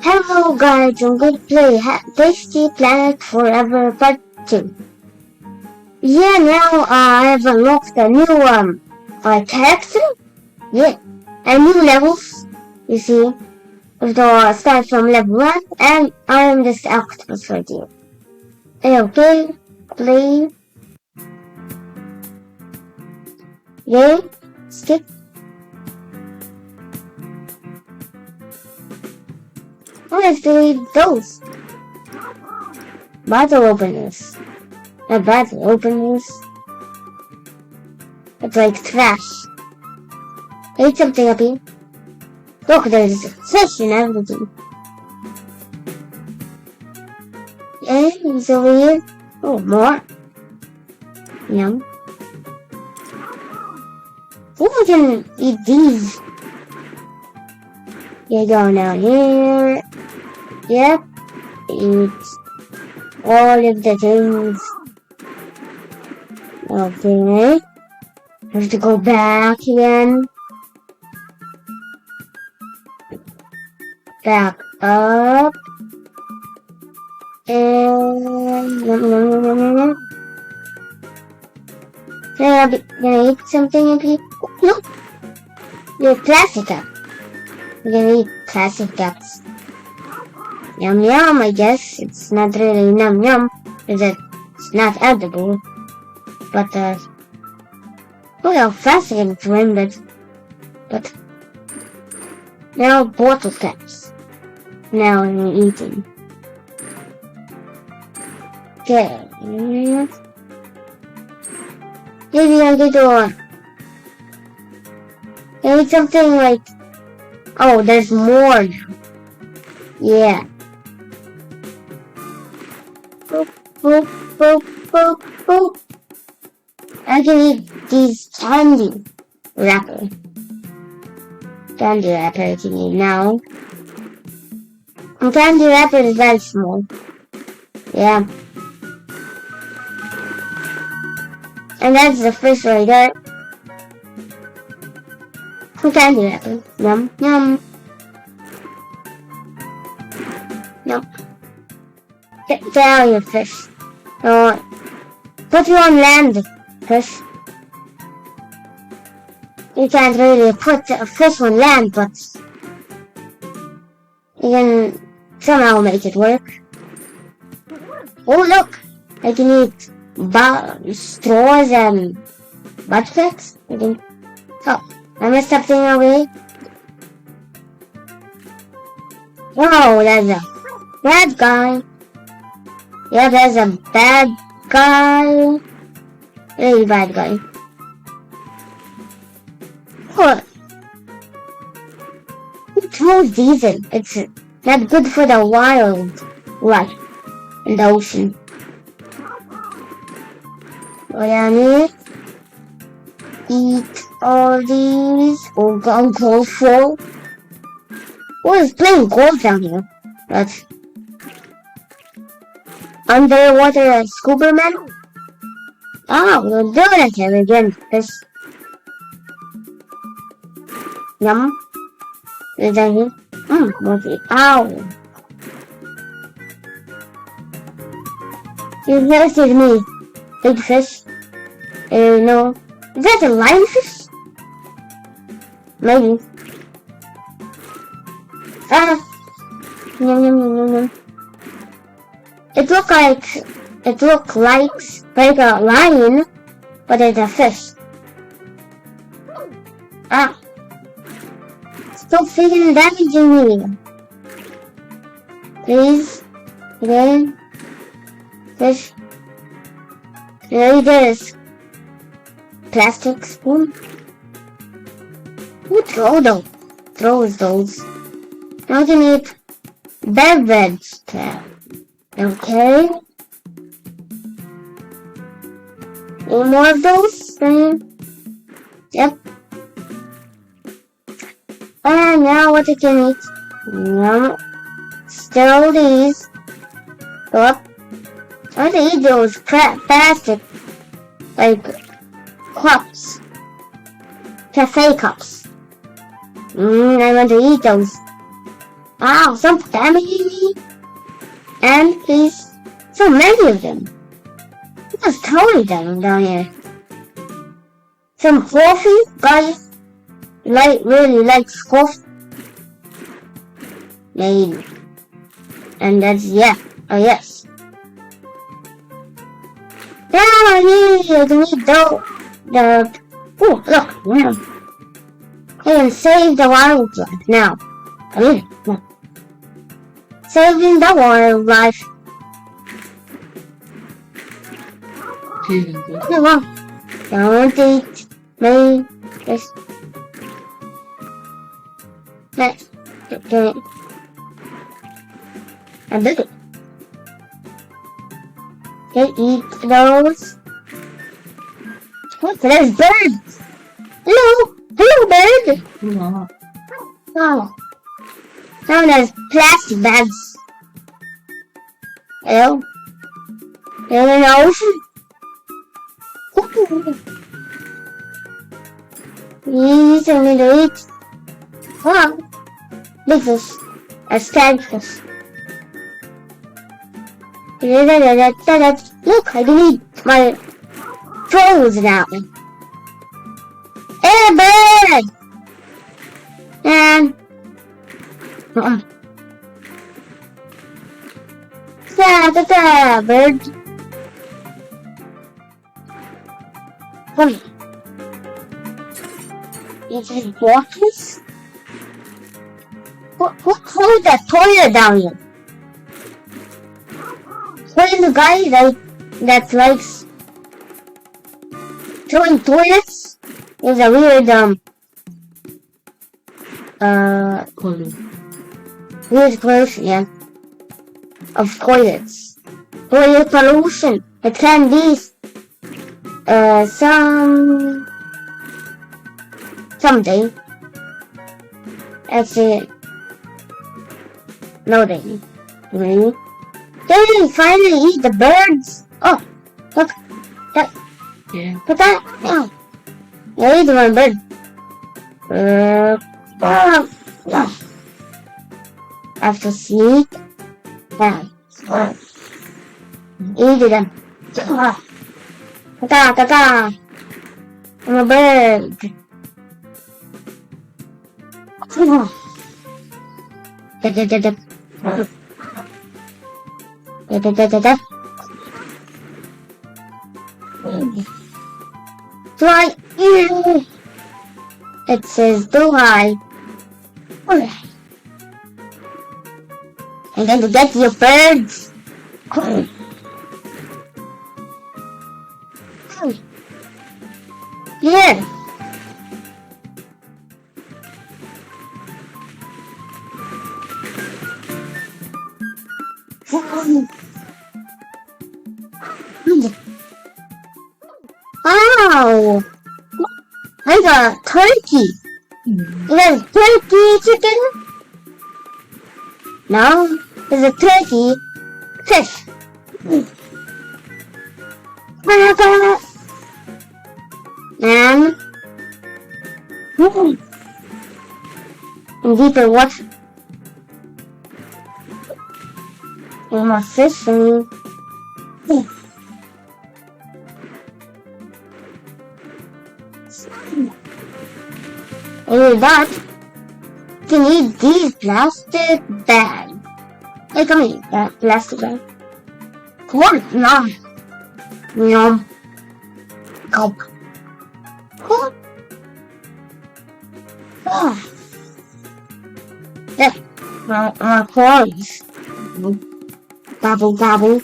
Hello guys, I'm good play. Tasty Planet Forever Part 2. Yeah, now I have unlocked a new character. Yeah, and new levels. You see, with the start from level 1, and I am this octopus right here. Okay, play, game, skip. Let's delete those battle openers. Not battle openers. It's like trash. Hate something up here. Look, there's fish and everything. Yeah, he's over here. Oh, more. Yum. Who can eat these? You go down here. Yep. Eat all of the things. Okay. Have to go back again. Back up. And can I eat something in here? No. You're plastic cup. We're gonna eat plastic cups. Yum yum, I guess. It's not really yum yum, because it's not edible. But look how fast I can swim, but now bottle caps. Now I'm eating. Okay. Maybe I get to eat something like. Oh, there's more now. Yeah. Boop, boop, boop, boop, boop. I can eat these candy wrapper. Candy wrapper I can eat now. And candy wrapper is very small. Yeah. And that's the fish right there. Candy wrapper. Yum, yum. Yum. Get out your fish. Put you on land, fish. You can't really put a fish on land, but you can somehow make it work. Oh look! I can eat straws and butt cracks. Oh, I messed something away. Whoa, there's a bad guy. Yeah, there's a bad guy. Really bad guy. What? Who throws these in? It's not good for the wildlife in the ocean. Go down here. Eat all these. Or go full. Who is playing golf down here? That's underwater scuba man? Oh, we're doing it here again. This. Yum. Is that here? What's it? Ow. You noticed me. Big fish. No. Is that a lionfish? Maybe. Yum yum yum yum yum. It looked like a lion, but it's a fish. Stop freaking damaging me. Please. Again. Fish. Really this. Plastic spoon. Who throws those? Now I can eat beverage tab. Okay. Any more of those? Yep. And now what I can eat? Yum. Still these. Go up. I want to eat those plastic, like, cups. Cafe cups. I want to eat those. Wow, some damage. And there's so many of them. There's totally down here. Some coffee, guys. Really like coffee. Maybe. And that's, yeah. Oh, yes. Now I need oh, look, now. I can save the wildlife now. Saving the wildlife. Come on. Don't eat me. Let's do it. And look it. They eat those. What's those birds? Hello, bird. Yeah. Oh, some of those plastic bags. Hello, in an ocean. Easy to eat. Wow, this is a starfish. Look, I can eat my toes now. Hey, bird! And bird. Come. Is it walkies? What closed that toilet down here? What is the guy that likes throwing toilets? Is a weird pollution, yeah, of toilets. Toilet pollution. It can be someday. Actually, no day. Really? They finally eat the birds. Oh, look, that. Yeah. Look at that. Oh, they eat one bird. After sleep, eat them. Ta-ta. I'm a bird. Fly. It says too high. I'm going to get your birds. Here. Wow! I got turkey. You got turkey chicken? No, it's a turkey fish. And in deeper water. We must fishing. And with that, you can eat these plastic bags. Hey, come here, that plastic bag. What? No. Yum. Go. Cool. Oh. Yeah, my corns. Gobble, gobble.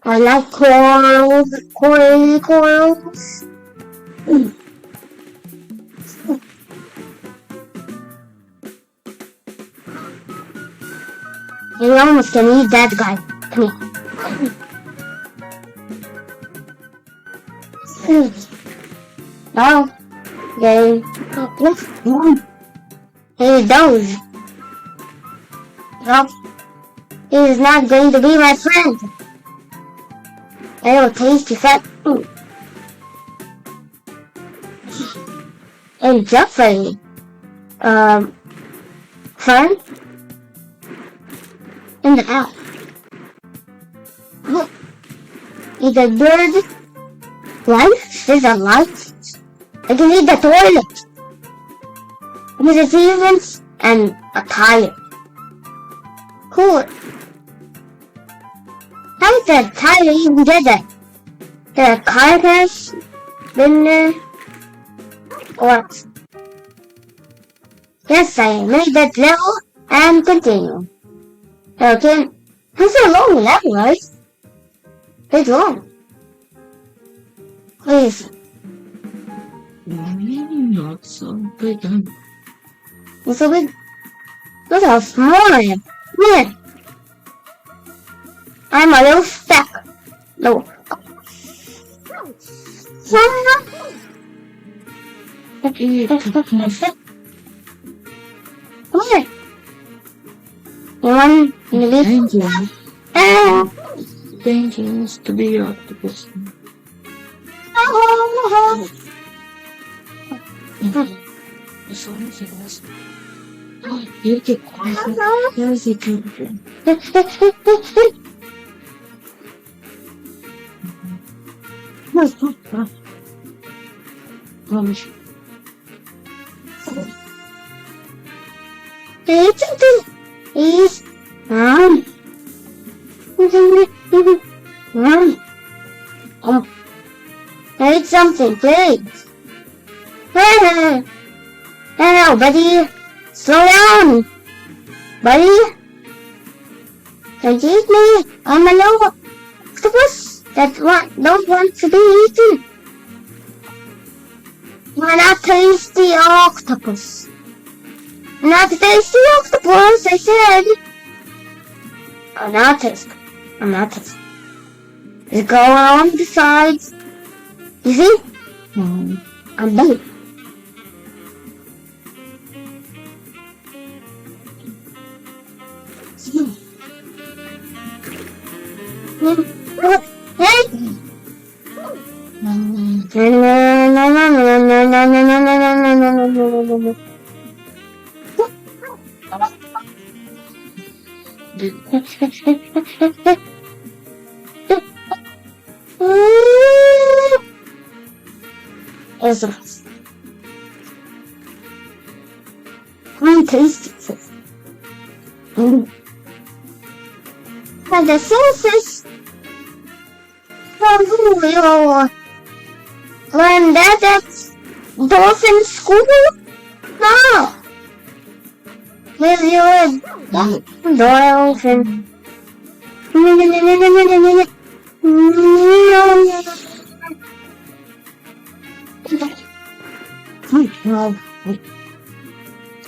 I like corals. You almost can eat that guy. Come here. No. Yay. Hey, those. No. He is not going to be my friend. I will taste fat food. And Jeffrey, fun in the air. Look, is a bird life? Is a light? I can eat the toilet. With achievements and a tire. Cool. How did the tire even get that? The car crash? Been there? What? Yes, I made that level and continue. Okay. That's a long level, right? It's long. Please. Not so big. It's a bit. Look how small I am. Man. I'm a little speck. No. Come here. You want me to Dangerous. Ah. Dangerous to be octopus. As long as it was. You get quiet. There's a children. It's something. He's Oh, I need something, please. Hello, buddy. Slow down, buddy. Don't eat me. I'm a little octopus that don't want to be eaten. You're not tasty octopus. Not tasty octopus, I said. I'm not tasty. I'm not tasty. Just go along the sides. You see? I'm big. Hey! It's quite tasty. And the sauces from you learn that at dolphin school? No. With your dolphin.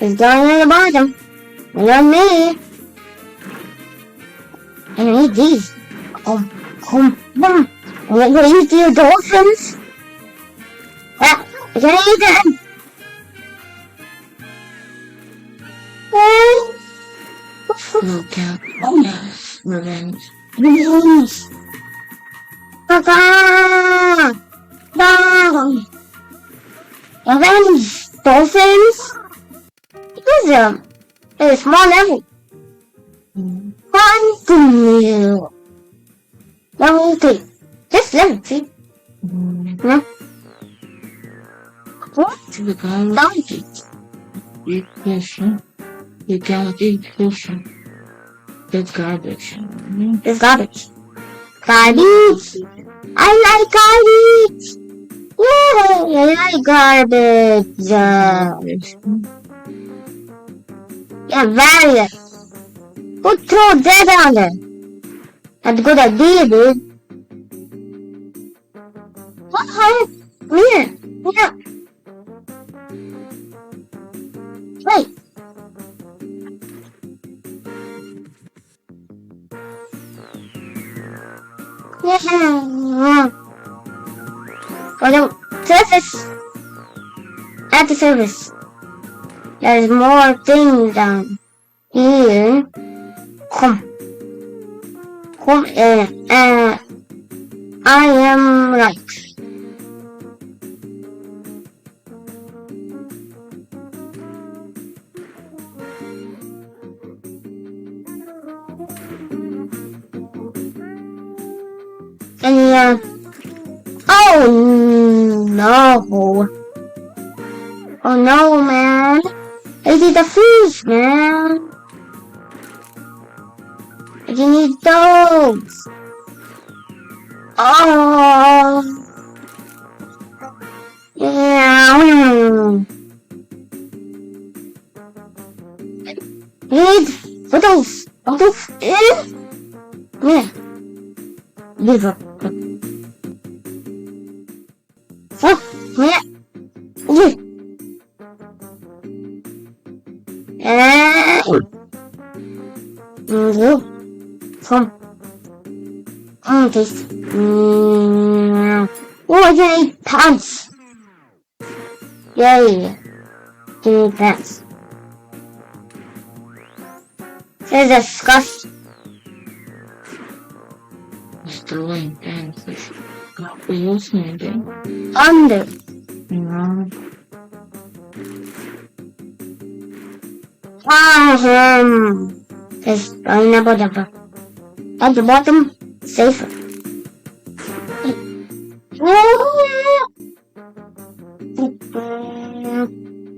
It's going at the bottom. Not me. I need these. I'm gonna eat your dolphins. Ah, I can eat them. Look out. Yes, revenge. Revenge. Papa. No. Revenge. Dolphins. Because they're small level. Continue. Level 3. Just level 3. No? What? You gotta eat fish. You gotta eat fish. It's garbage. It's garbage. Garbage. I like garbage. Yay, I like garbage. Yeah, very. Who throw that on there? That's a good idea, dude. What? Come here. Yeah. Wait. Yeah. For the surface. At the surface. There's more things down here. Come I am right. Yeah. Oh no. Oh no, man. I did the fish, man. I need those. Oh. Yeah. Need photos. Photos. Yeah. Give up. Oh, yeah. Yeah. Come. Taste. Oh, I can eat pants. Yay. Can eat pants. This is disgusting. Destroying things. It's not hallucinating. Under. Yeah. It's pineapple at the bottom, safer.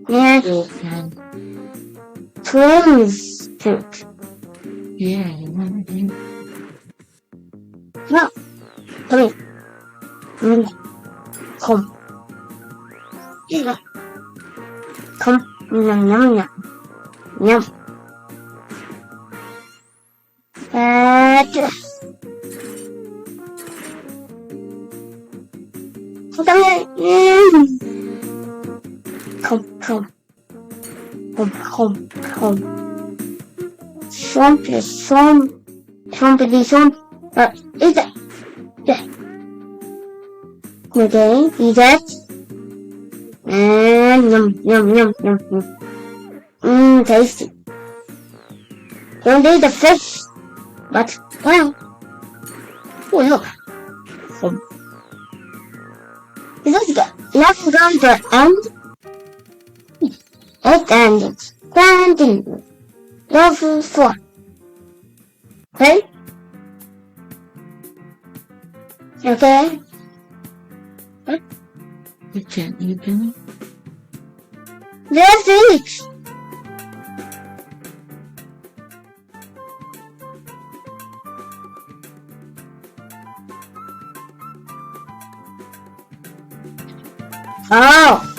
Yeah, You can. twins tooth. Yeah, you want to. No, come here. Come. Yeah. Come. Yum, yum, yum. Yum. Come here. Come. Swamp is swamp. Swampity swamp. Eat it. Yeah. Okay, eat it. And yum. Tasty. Don't eat the fish. But, well. Oh, look. Is this left round to end? It ended. Continue. Level 4. Okay? Okay? You can't eat them. Just eat. Oh.